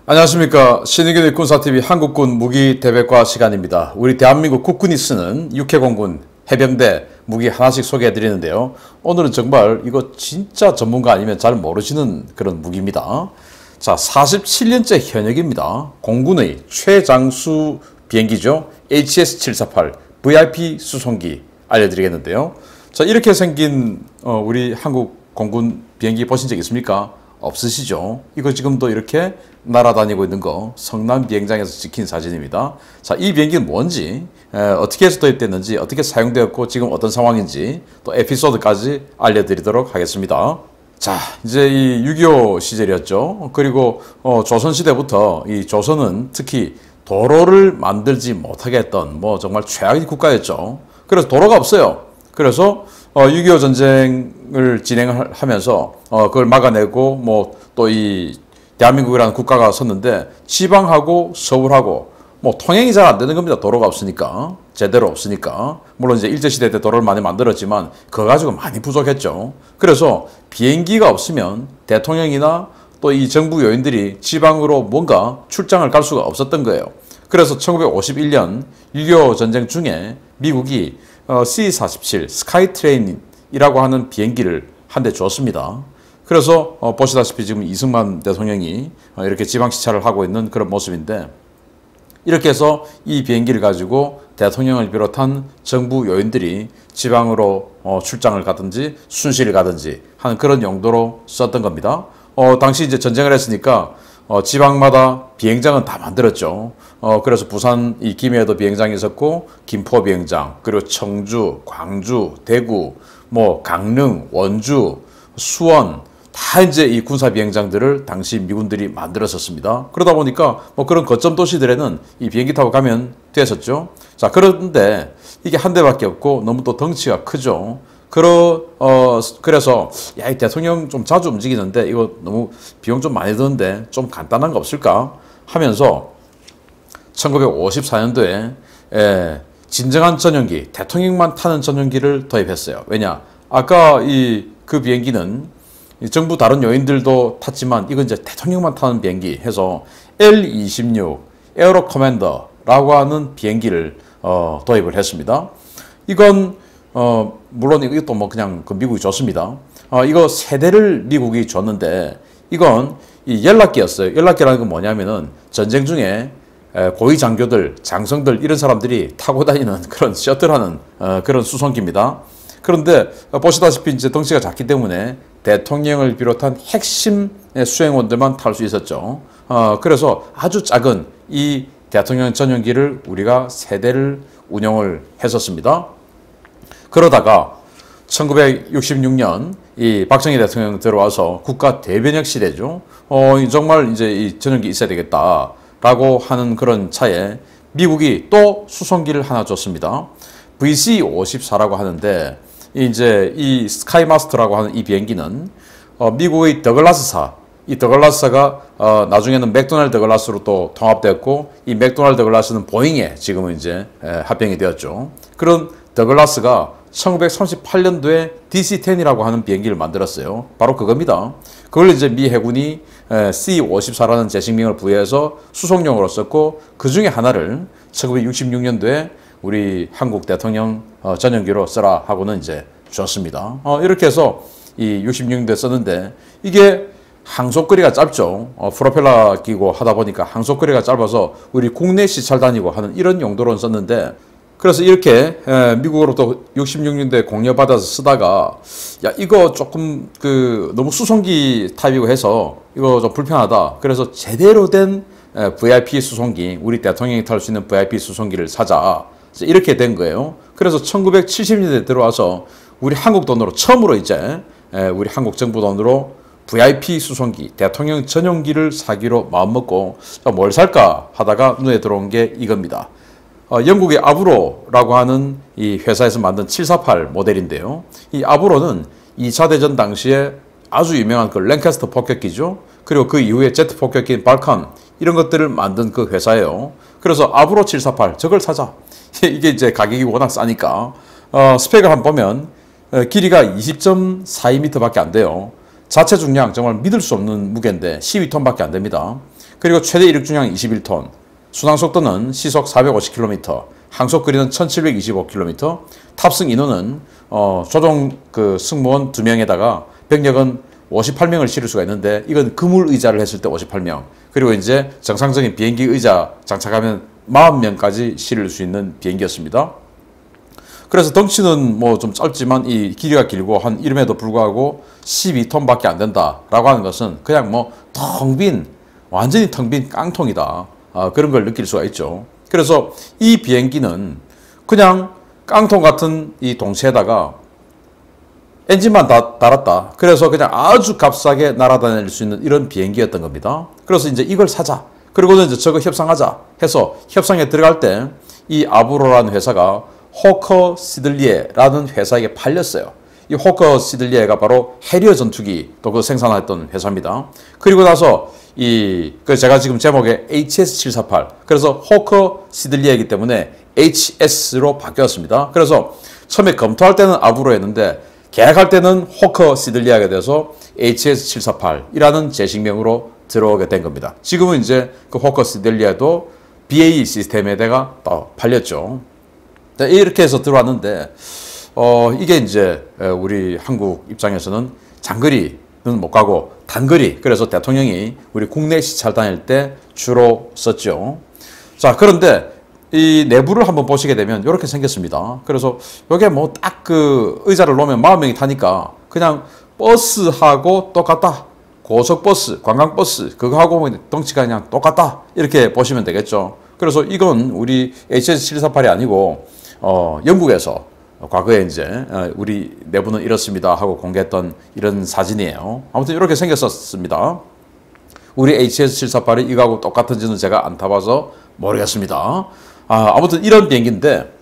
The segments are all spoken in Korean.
안녕하십니까. 신의균의 군사TV 한국군 무기대백과 시간입니다. 우리 대한민국 국군이 쓰는 육해공군 해병대 무기 하나씩 소개해 드리는데요. 오늘은 정말 이거 진짜 전문가 아니면 잘 모르시는 그런 무기입니다. 자, 47년째 현역입니다. 공군의 최장수 비행기죠. HS-748 VIP 수송기 알려드리겠는데요. 자, 이렇게 생긴 우리 한국 공군 비행기 보신 적 있습니까? 없으시죠? 이거 지금도 이렇게 날아다니고 있는 거 성남 비행장에서 찍힌 사진입니다. 자, 이 비행기는 뭔지, 어떻게 해서 도입됐는지, 어떻게 사용되었고 지금 어떤 상황인지 또 에피소드까지 알려드리도록 하겠습니다. 자, 이제 이 6.25 시절이었죠. 그리고 조선시대부터 이 조선은 특히 도로를 만들지 못하게 했던 정말 최악의 국가였죠. 그래서 도로가 없어요. 그래서 6.25 전쟁을 진행하면서 그걸 막아내고 또 이 대한민국이라는 국가가 섰는데 지방하고 서울하고 통행이 잘 안 되는 겁니다. 도로가 없으니까. 제대로 없으니까. 물론 이제 일제시대 때 도로를 많이 만들었지만 그거 가지고 많이 부족했죠. 그래서 비행기가 없으면 대통령이나 또 이 정부 요인들이 지방으로 뭔가 출장을 갈 수가 없었던 거예요. 그래서 1951년 6.25 전쟁 중에 미국이 C-47 스카이트레인이라고 하는 비행기를 한 대 주었습니다. 그래서 보시다시피 지금 이승만 대통령이 이렇게 지방 시찰을 하고 있는 그런 모습인데, 이렇게 해서 이 비행기를 가지고 대통령을 비롯한 정부 요인들이 지방으로 출장을 가든지 순시를 가든지 하는 그런 용도로 썼던 겁니다. 당시 이제 전쟁을 했으니까 지방마다 비행장은 다 만들었죠. 그래서 부산 이 김해에도 비행장이 있었고, 김포 비행장, 그리고 청주, 광주, 대구, 강릉, 원주, 수원, 다 이제 이 군사 비행장들을 당시 미군들이 만들었었습니다. 그러다 보니까 그런 거점 도시들에는 이 비행기 타고 가면 됐었죠. 자, 그런데 이게 한 대밖에 없고 너무 또 덩치가 크죠. 그래서 이 대통령 좀 자주 움직이는데 이거 너무 비용 좀 많이 드는데 좀 간단한 거 없을까 하면서 1954년도에 진정한 전용기, 대통령만 타는 전용기를 도입했어요. 왜냐? 아까 그 비행기는 정부 다른 요인들도 탔지만 이건 이제 대통령만 타는 비행기 해서 L-26 에어로 커맨더라고 하는 비행기를 도입을 했습니다. 이건 물론 이것도 그냥 미국이 줬습니다. 이거 세 대를 미국이 줬는데 이건 이 연락기였어요. 연락기라는 건 뭐냐면은 전쟁 중에 고위 장교들, 장성들 이런 사람들이 타고 다니는 그런 셔틀하는 그런 수송기입니다. 그런데 보시다시피 이제 덩치가 작기 때문에 대통령을 비롯한 핵심 수행원들만 탈 수 있었죠. 그래서 아주 작은 이 대통령 전용기를 우리가 세 대를 운영을 했었습니다. 그러다가 1966년 이 박정희 대통령 들어와서 국가 대변혁 시대죠. 정말 이제 이 전용기 있어야 되겠다라고 하는 그런 차에 미국이 또 수송기를 하나 줬습니다. VC-54라고 하는데 이제 이 스카이마스터라고 하는 이 비행기는 미국의 더글라스사, 이 더글라스사가 나중에는 맥도날드 더글라스로 또 통합됐고, 이 맥도날드 더글라스는 보잉에 지금은 이제 합병이 되었죠. 그런 더글라스가 1938년도에 DC-10이라고 하는 비행기를 만들었어요. 바로 그겁니다. 그걸 이제 미 해군이 C-54라는 제식명을 부여해서 수송용으로 썼고, 그 중에 하나를 1966년도에 우리 한국 대통령 전용기로 써라 하고는 이제 줬습니다. 이렇게 해서 이 66년도에 썼는데 이게 항속거리가 짧죠. 프로펠러 끼고 하다 보니까 항속거리가 짧아서 우리 국내 시찰 다니고 하는 이런 용도로 썼는데, 그래서 이렇게 미국으로부터 66년도에 공여받아서 쓰다가 이거 조금 너무 수송기 타입이고 해서 이거 좀 불편하다. 그래서 제대로 된 VIP 수송기, 우리 대통령이 탈 수 있는 VIP 수송기를 사자. 이렇게 된 거예요. 그래서 1970년대에 들어와서 우리 한국 돈으로 처음으로 이제 우리 한국 정부 돈으로 VIP 수송기, 대통령 전용기를 사기로 마음먹고 뭘 살까 하다가 눈에 들어온 게 이겁니다. 영국의 아브로라고 하는 이 회사에서 만든 748 모델인데요. 이 아브로는 2차 대전 당시에 아주 유명한 그 랭캐스터 폭격기죠. 그리고 그 이후에 제트 폭격기인 발칸 이런 것들을 만든 그 회사예요. 그래서 아브로 748 저걸 사자. 이게 이제 가격이 워낙 싸니까 스펙을 한번 보면 길이가 20.42m 밖에 안 돼요. 자체 중량 정말 믿을 수 없는 무게인데 12톤 밖에 안 됩니다. 그리고 최대 이륙 중량 21톤, 순항 속도는 시속 450km, 항속 거리는 1725km, 탑승 인원은 조종 승무원 2명에다가 병력은 58명을 실을 수가 있는데 이건 그물 의자를 했을 때 58명, 그리고 이제 정상적인 비행기 의자 장착하면 40명까지 실을 수 있는 비행기였습니다. 그래서 덩치는 뭐 좀 짧지만 이 길이가 길고 한 이름에도 불구하고 12톤밖에 안 된다라고 하는 것은 그냥 뭐 완전히 텅 빈 깡통이다. 그런 걸 느낄 수가 있죠. 그래서 이 비행기는 그냥 깡통 같은 이 동체에다가 엔진만 달았다. 그래서 그냥 아주 값싸게 날아다닐 수 있는 이런 비행기였던 겁니다. 그래서 이제 이걸 사자. 그리고는 이제 저거 협상하자 해서 협상에 들어갈 때 이 아브로라는 회사가 호커 시들리에라는 회사에게 팔렸어요. 이 호커 시들리에가 바로 해리어 전투기 또 그 생산했던 회사입니다. 그리고 나서 제가 지금 제목에 HS748, 그래서 호커 시들리에이기 때문에 HS로 바뀌었습니다. 그래서 처음에 검토할 때는 아브로였는데 계약할 때는 호커 시들리에가 돼서 HS748이라는 제식명으로 들어오게 된 겁니다. 지금은 이제 그 호커 시들리에도 BAE 시스템에다가 팔렸죠. 이렇게 해서 들어왔는데 이게 이제 우리 한국 입장에서는 장거리는 못 가고 단거리, 그래서 대통령이 우리 국내 시찰 다닐 때 주로 썼죠. 자, 그런데 이 내부를 한번 보시게 되면 이렇게 생겼습니다. 그래서 이게 뭐 딱 그 의자를 놓으면 40명이 타니까 그냥 버스하고 똑같다. 고속버스, 관광버스 그거하고 덩치가 그냥 똑같다. 이렇게 보시면 되겠죠. 그래서 이건 우리 HS748이 아니고 영국에서 과거에 이제 우리 내부는 이렇습니다 하고 공개했던 이런 사진이에요. 아무튼 이렇게 생겼었습니다. 우리 HS748이 이거하고 똑같은지는 제가 안 타봐서 모르겠습니다. 아무튼 이런 비행기인데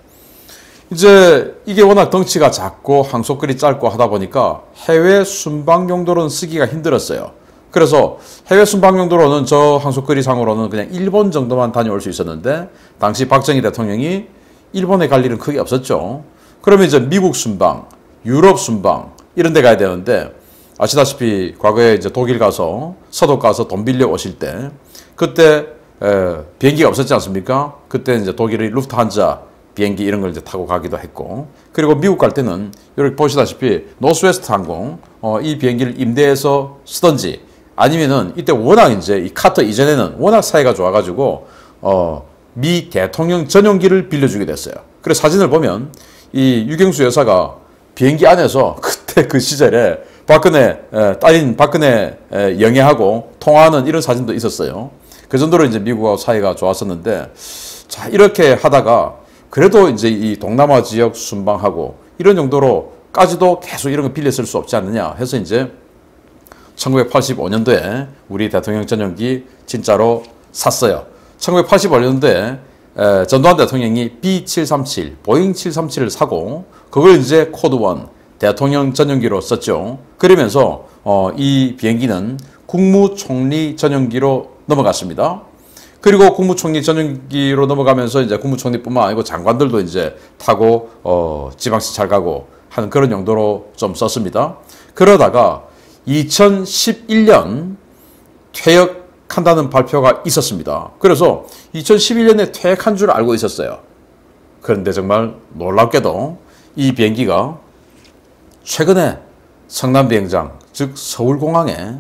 이제 이게 워낙 덩치가 작고 항속거리 짧고 하다 보니까 해외 순방 용도로는 쓰기가 힘들었어요. 그래서 해외 순방 용도로는 저 항속거리 상으로는 그냥 일본 정도만 다녀올 수 있었는데 당시 박정희 대통령이 일본에 갈 일은 크게 없었죠. 그러면 이제 미국 순방, 유럽 순방 이런 데 가야 되는데 아시다시피 과거에 이제 독일 가서 서독 가서 돈 빌려 오실 때 그때 비행기가 없었지 않습니까? 그때 이제 독일의 루프트한자 비행기 이런 걸 이제 타고 가기도 했고, 그리고 미국 갈 때는 이렇게 보시다시피 노스웨스트 항공 이 비행기를 임대해서 쓰던지 아니면은 이때 워낙 이제 이 카터 이전에는 워낙 사이가 좋아가지고 미 대통령 전용기를 빌려주게 됐어요. 그래서 사진을 보면 이 유경수 여사가 비행기 안에서 그때 그 시절에 딸인 박근혜 영애하고 통화하는 이런 사진도 있었어요. 그 정도로 이제 미국하고 사이가 좋았었는데, 자, 이렇게 하다가 그래도 이제 이 동남아 지역 순방하고 이런 정도로까지도 계속 이런 거 빌려 쓸 수 없지 않느냐 해서 이제 1985년도에 우리 대통령 전용기 진짜로 샀어요. 1985년도에 전두환 대통령이 B737, 보잉 737을 사고 그걸 이제 코드 1 대통령 전용기로 썼죠. 그러면서 이 비행기는 국무총리 전용기로 넘어갔습니다. 그리고 국무총리 전용기로 넘어가면서 이제 국무총리뿐만 아니고 장관들도 이제 타고 지방시찰 가고 하는 그런 용도로 좀 썼습니다. 그러다가 2011년 퇴역한다는 발표가 있었습니다. 그래서 2011년에 퇴역한 줄 알고 있었어요. 그런데 정말 놀랍게도 이 비행기가 최근에 성남비행장, 즉 서울공항에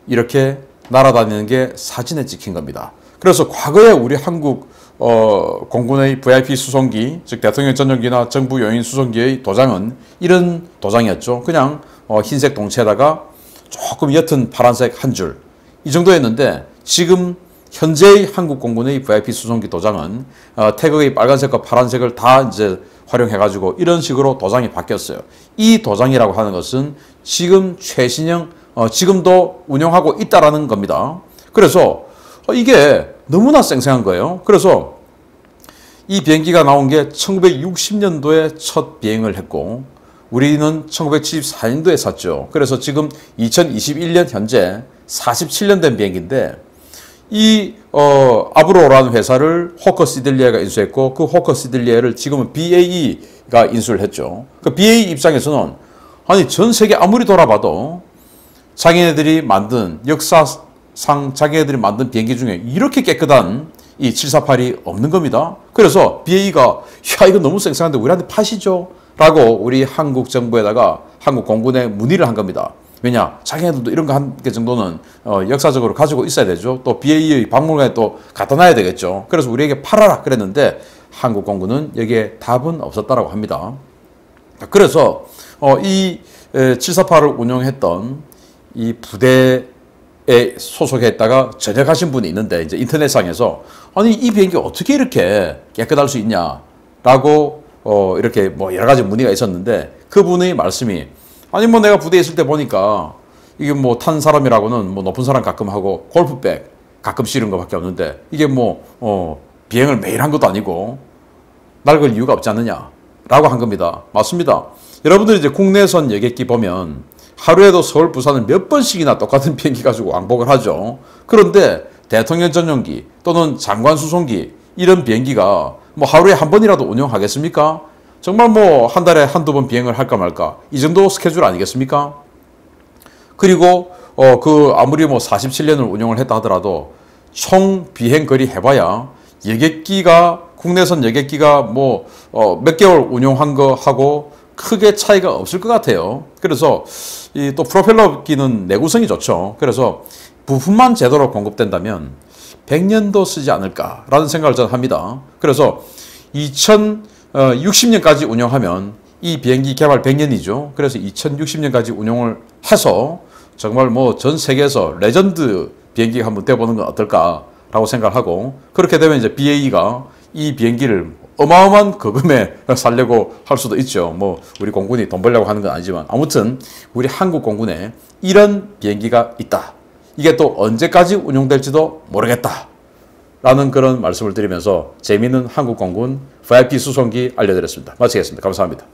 이렇게 날아다니는 게 사진에 찍힌 겁니다. 그래서 과거에 우리 한국 공군의 VIP 수송기, 즉 대통령 전용기나 정부 요인 수송기의 도장은 이런 도장이었죠. 그냥 흰색 동체에다가 조금 옅은 파란색 한 줄, 이 정도였는데 지금 현재의 한국 공군의 VIP 수송기 도장은 태극의 빨간색과 파란색을 다 이제 활용해가지고 이런 식으로 도장이 바뀌었어요. 이 도장이라고 하는 것은 지금 최신형, 지금도 운영하고 있다라는 겁니다. 그래서 이게 너무나 쌩쌩한 거예요. 그래서 이 비행기가 나온 게 1960년도에 첫 비행을 했고 우리는 1974년도에 샀죠. 그래서 지금 2021년 현재 47년 된 비행기인데 이 아브로라는 회사를 호커 시들리에가 인수했고 그 호커 시들리에를 지금은 BAE가 인수를 했죠. 그 BAE 입장에서는 아니 전 세계 아무리 돌아봐도 자기네들이 만든 역사 자기네들이 만든 비행기 중에 이렇게 깨끗한 이 748이 없는 겁니다. 그래서 BA가 야 이거 너무 쌩쌩한데 우리한테 파시죠? 라고 우리 한국 정부에다가 한국 공군에 문의를 한 겁니다. 왜냐? 자기네들도 이런 거 한 개 정도는 역사적으로 가지고 있어야 되죠. 또 BA의 박물관에 또 갖다 놔야 되겠죠. 그래서 우리에게 팔아라 그랬는데 한국 공군은 여기에 답은 없었다라고 합니다. 그래서 이 748을 운영했던 이 부대에 소속했다가 전역하신 분이 있는데 이제 인터넷상에서 아니 이 비행기 어떻게 이렇게 깨끗할 수 있냐라고 이렇게 뭐 여러 가지 문의가 있었는데 그분의 말씀이 아니 뭐 내가 부대에 있을 때 보니까 이게 뭐 탄 사람이라고는 뭐 높은 사람 가끔 하고 골프백 가끔 실은 것밖에 없는데 이게 뭐 비행을 매일 한 것도 아니고 낡을 이유가 없지 않느냐라고 한 겁니다. 맞습니다. 여러분들이 이제 국내선 여객기 보면 하루에도 서울, 부산을 몇 번씩이나 똑같은 비행기 가지고 왕복을 하죠. 그런데 대통령 전용기 또는 장관 수송기 이런 비행기가 뭐 하루에 한 번이라도 운영하겠습니까? 정말 뭐 한 달에 한두 번 비행을 할까 말까 이 정도 스케줄 아니겠습니까? 그리고 아무리 뭐 47년을 운영을 했다 하더라도 총 비행 거리 해봐야 국내선 여객기가 뭐 몇 개월 운용한 거 하고 크게 차이가 없을 것 같아요. 그래서 또 프로펠러기는 내구성이 좋죠. 그래서 부품만 제대로 공급된다면 100년도 쓰지 않을까라는 생각을 저는 합니다. 그래서 2060년까지 운영하면 이 비행기 개발 100년이죠. 그래서 2060년까지 운영을 해서 정말 뭐 전 세계에서 레전드 비행기가 한번 되어보는 건 어떨까라고 생각을 하고 그렇게 되면 이제 BA가 이 비행기를 어마어마한 거금에 살려고 할 수도 있죠. 뭐 우리 공군이 돈 벌려고 하는 건 아니지만 아무튼 우리 한국 공군에 이런 비행기가 있다. 이게 또 언제까지 운용될지도 모르겠다. 라는 그런 말씀을 드리면서 재미있는 한국 공군 VIP 수송기 알려드렸습니다. 마치겠습니다. 감사합니다.